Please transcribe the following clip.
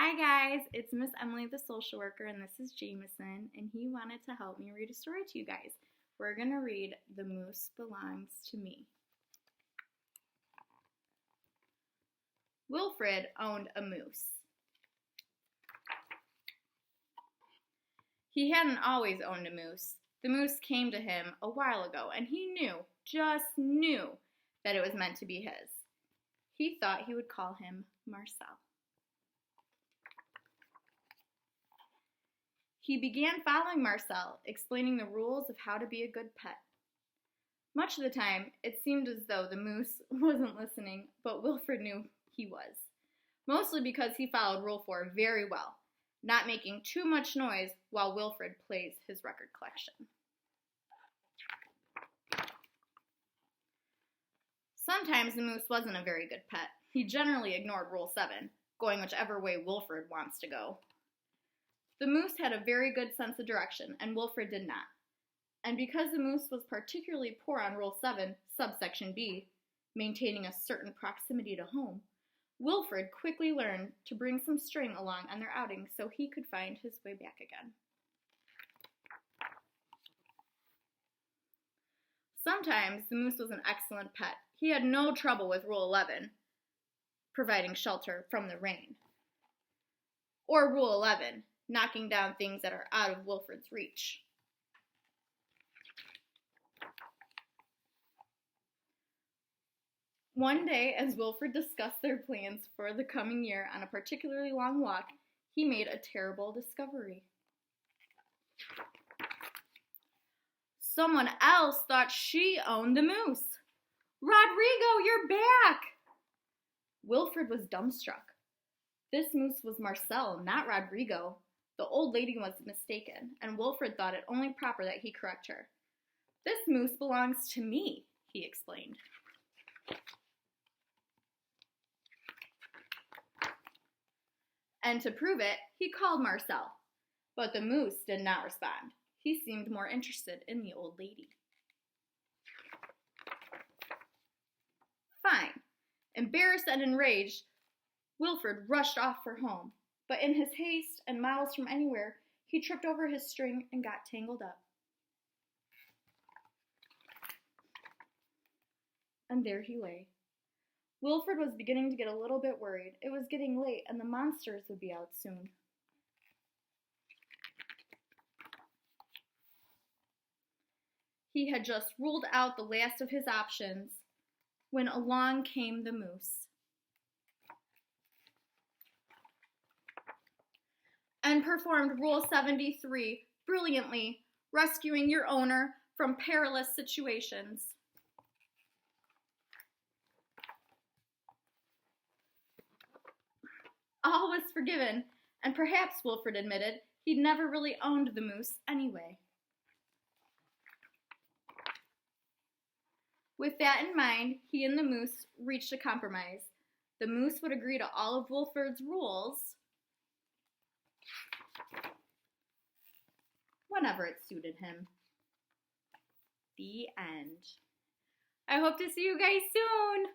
Hi guys, it's Miss Emily the social worker and this is Jameson and he wanted to help me read a story to you guys. We're going to read The Moose Belongs to Me. Wilfred owned a moose. He hadn't always owned a moose. The moose came to him a while ago and he just knew that it was meant to be his. He thought he would call him Marcel. He began following Marcel, explaining the rules of how to be a good pet. Much of the time, it seemed as though the moose wasn't listening, but Wilfred knew he was. Mostly because he followed Rule 4 very well, not making too much noise while Wilfred plays his record collection. Sometimes the moose wasn't a very good pet. He generally ignored Rule 7, going whichever way Wilfred wants to go. The moose had a very good sense of direction, and Wilfred did not. And because the moose was particularly poor on Rule 7, subsection B, maintaining a certain proximity to home, Wilfred quickly learned to bring some string along on their outings so he could find his way back again. Sometimes the moose was an excellent pet. He had no trouble with Rule 11, providing shelter from the rain. Or Rule 11, knocking down things that are out of Wilfred's reach. One day, as Wilfred discussed their plans for the coming year on a particularly long walk, he made a terrible discovery. Someone else thought she owned the moose. "Rodrigo, you're back!" Wilfred was dumbstruck. This moose was Marcel, not Rodrigo. The old lady was mistaken, and Wilfred thought it only proper that he correct her. "This moose belongs to me," he explained. And to prove it, he called Marcel. But the moose did not respond. He seemed more interested in the old lady. Fine. Embarrassed and enraged, Wilfred rushed off for home. But in his haste and miles from anywhere, he tripped over his string and got tangled up. And there he lay. Wilfred was beginning to get a little bit worried. It was getting late and the monsters would be out soon. He had just ruled out the last of his options when along came the moose. And performed Rule 73 brilliantly, rescuing your owner from perilous situations. All was forgiven, and perhaps Wilfred admitted he'd never really owned the moose anyway. With that in mind, he and the moose reached a compromise. The moose would agree to all of Wilfred's rules whenever it suited him. The end. I hope to see you guys soon.